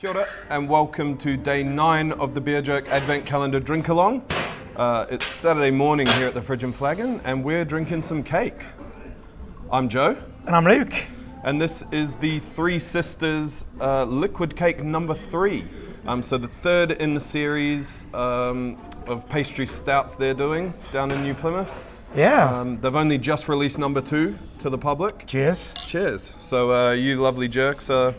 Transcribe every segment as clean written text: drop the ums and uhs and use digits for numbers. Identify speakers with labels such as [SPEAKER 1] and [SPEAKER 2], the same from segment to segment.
[SPEAKER 1] Kia ora, and welcome to day 9 of the Beer Jerk Advent Calendar Drink Along. It's Saturday morning here at the Fridge and Flagon, and we're drinking some cake. I'm Joe.
[SPEAKER 2] And I'm Luke.
[SPEAKER 1] And this is the Three Sisters liquid cake number 3. So the third in the series of pastry stouts they're doing down in New Plymouth.
[SPEAKER 2] Yeah.
[SPEAKER 1] They've only just released number 2 to the public.
[SPEAKER 2] Cheers.
[SPEAKER 1] Cheers. So you lovely jerks are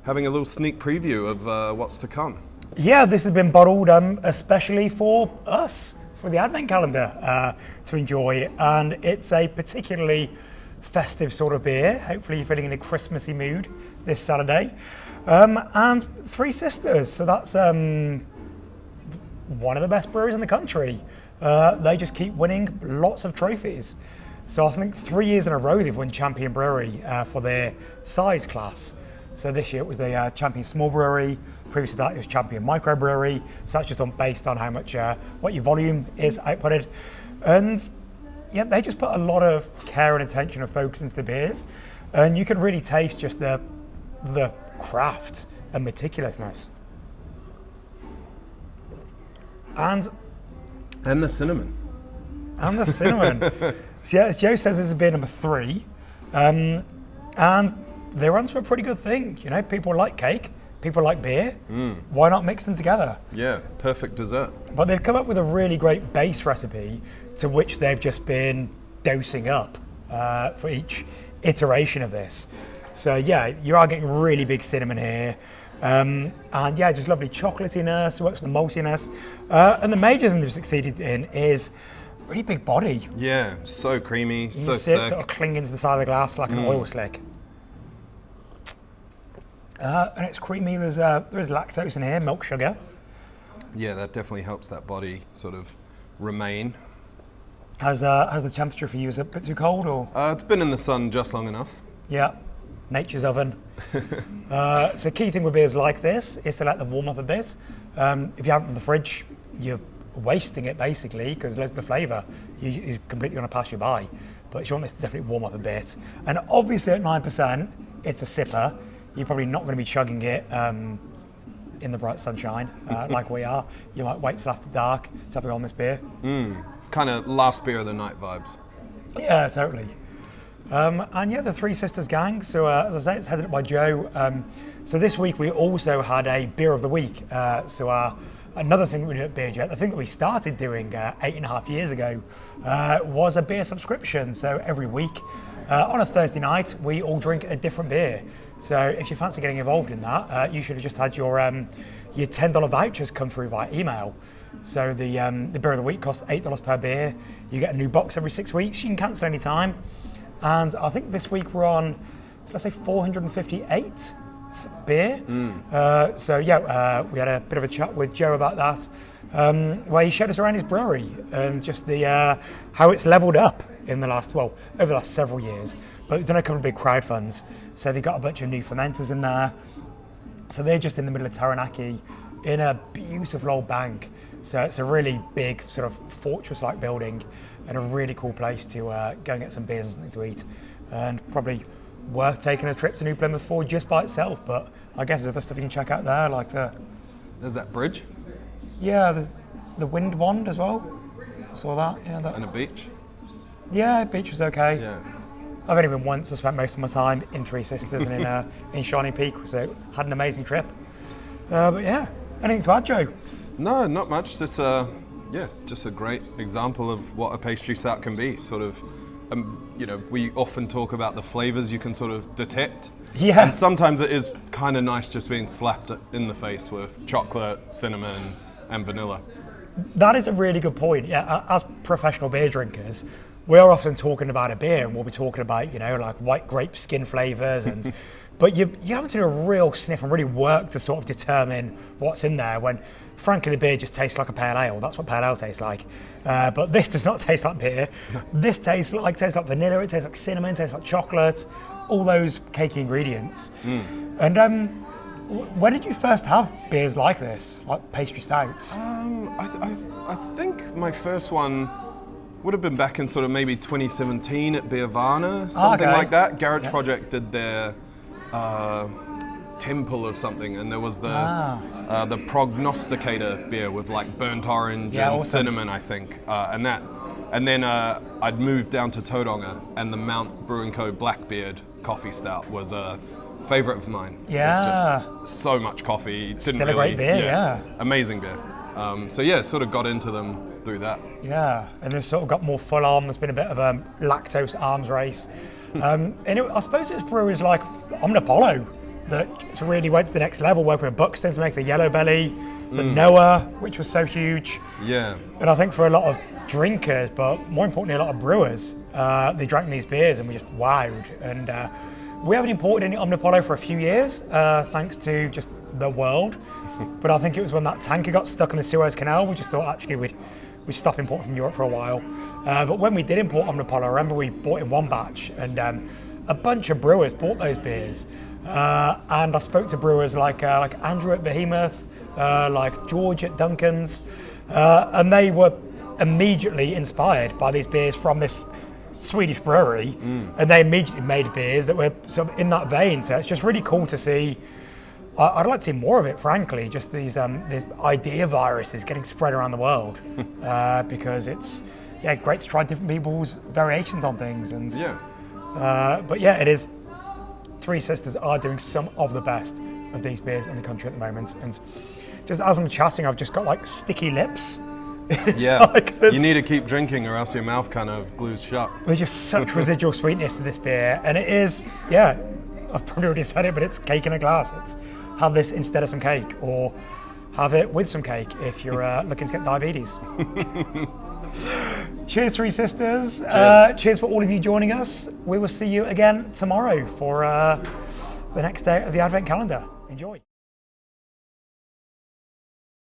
[SPEAKER 1] having a little sneak preview of what's to come.
[SPEAKER 2] Yeah, this has been bottled especially for us, for the Advent calendar to enjoy. And it's a particularly festive sort of beer. Hopefully you're feeling in a Christmassy mood this Saturday. And Three Sisters, so that's one of the best breweries in the country. They just keep winning lots of trophies. So I think 3 years in a row they've won Champion Brewery for their size class. So this year it was the Champion Small Brewery. Previous to that it was Champion Micro Brewery. So that's just based on how much, what your volume is outputted. And yeah, they just put a lot of care and attention and focus into the beers. And you can really taste just the craft and meticulousness. And
[SPEAKER 1] the cinnamon.
[SPEAKER 2] And the cinnamon. So yeah, as Joe says, this is beer number 3. And they're onto a pretty good thing. You know, people like cake, people like beer. Why not mix them together?
[SPEAKER 1] Yeah, perfect dessert.
[SPEAKER 2] But they've come up with a really great base recipe to which they've just been dosing up for each iteration of this. So yeah, you are getting really big cinnamon here. And yeah, just lovely chocolatiness, works with the maltiness. And the major thing they've succeeded in is really big body.
[SPEAKER 1] Yeah, so creamy, so
[SPEAKER 2] you see it
[SPEAKER 1] thick.
[SPEAKER 2] sort of clinging to the side of the glass like an oil slick. And it's creamy, there is lactose in here, milk sugar.
[SPEAKER 1] Yeah, that definitely helps that body sort of remain.
[SPEAKER 2] How's the temperature for you? Is it a bit too cold or?
[SPEAKER 1] It's been in the sun just long enough.
[SPEAKER 2] Yeah, nature's oven. So key thing with beers like this is to let them warm up a bit. If you have it from the fridge, you're wasting it basically because loads of the flavour is completely going to pass you by. But if you want this to definitely warm up a bit. And obviously at 9%, it's a sipper. You're probably not going to be chugging it in the bright sunshine like we are. You might wait till after dark to have it on this beer.
[SPEAKER 1] Kind of last beer of the night vibes.
[SPEAKER 2] Yeah, totally. And yeah, the Three Sisters gang. So as I say, it's headed up by Joe. So this week we also had a beer of the week. Another thing that we did at Beer Jet, the thing that we started doing 8.5 years ago, was a beer subscription. So every week on a Thursday night, we all drink a different beer. So if you fancy getting involved in that, you should have just had your $10 vouchers come through via email. So the beer of the week costs $8 per beer. You get a new box every 6 weeks. You can cancel any time. And I think this week we're on, did I say 458 beer? So yeah, we had a bit of a chat with Joe about that, where he showed us around his brewery and just the how it's leveled up in the last, over the last several years. But we've done a couple of big crowdfunds. So they've got a bunch of new fermenters in there. So they're just in the middle of Taranaki in a beautiful old bank. So it's a really big sort of fortress-like building and a really cool place to go and get some beers and something to eat. And probably worth taking a trip to New Plymouth for just by itself. But I guess there's other stuff you can check out there, like
[SPEAKER 1] There's that bridge.
[SPEAKER 2] Yeah, there's the Wind Wand as well. I saw that. Yeah,
[SPEAKER 1] And a beach.
[SPEAKER 2] Yeah, beach was okay.
[SPEAKER 1] Yeah.
[SPEAKER 2] I've only been once. I spent most of my time in Three Sisters and in Shining Peak, so had an amazing trip. But yeah, anything to add, Joe?
[SPEAKER 1] No, not much. Just a great example of what a pastry stout can be. Sort of, we often talk about the flavors you can sort of detect.
[SPEAKER 2] Yeah.
[SPEAKER 1] And sometimes it is kind of nice just being slapped in the face with chocolate, cinnamon, and vanilla.
[SPEAKER 2] That is a really good point. Yeah, as professional beer drinkers, we're often talking about a beer and we'll be talking about, like white grape skin flavors and but you haven't done a real sniff and really work to sort of determine what's in there when frankly the beer just tastes like a pale ale. That's what pale ale tastes like. But this does not taste like beer. This tastes like vanilla, it tastes like cinnamon, it tastes like chocolate, all those cakey ingredients. And when did you first have beers like this, like pastry stouts?
[SPEAKER 1] I think my first one would have been back in sort of maybe 2017 at Beervana, something like that. Garage Project did their 10 temple of something, and there was the Prognosticator beer with like burnt orange
[SPEAKER 2] Yeah,
[SPEAKER 1] and
[SPEAKER 2] awesome.
[SPEAKER 1] cinnamon, I think, and then I'd moved down to Tauranga, and the Mount Brewing Co. Blackbeard coffee stout was a favorite of mine.
[SPEAKER 2] Yeah.
[SPEAKER 1] It's just so much coffee. Didn't
[SPEAKER 2] Still a
[SPEAKER 1] really,
[SPEAKER 2] great beer, yeah.
[SPEAKER 1] Amazing beer. So yeah, sort of got into them through that.
[SPEAKER 2] Yeah, and they've sort of got more full on. There's been a bit of a lactose arms race. And I suppose it's brewers like Omnipollo that really went to the next level, working with Buxton to make the Yellow Belly, the Noah, which was so huge.
[SPEAKER 1] Yeah.
[SPEAKER 2] And I think for a lot of drinkers, but more importantly, a lot of brewers, they drank these beers and were just wowed. And we haven't imported any Omnipollo for a few years, thanks to just the world. But I think it was when that tanker got stuck in the Suez Canal, we just thought actually we'd stop importing from Europe for a while. But when we did import Omnipollo, I remember we bought in one batch, and a bunch of brewers bought those beers. And I spoke to brewers like Andrew at Behemoth, like George at Duncan's, and they were immediately inspired by these beers from this Swedish brewery, and they immediately made beers that were sort of in that vein. So it's just really cool to see. I'd like to see more of it, frankly. Just these idea viruses getting spread around the world, because it's great to try different people's variations on things. And but yeah, it is. Three Sisters are doing some of the best of these beers in the country at the moment. And just as I'm chatting, I've just got like sticky lips.
[SPEAKER 1] Yeah, you need to keep drinking or else your mouth kind of glues shut.
[SPEAKER 2] There's just such residual sweetness to this beer, and it is, yeah, I've probably already said it, but it's cake in a glass. It's have this instead of some cake, or have it with some cake if you're looking to get diabetes. Cheers, Three Sisters. Cheers for all of you joining us. We will see you again tomorrow for the next day of the Advent calendar. Enjoy.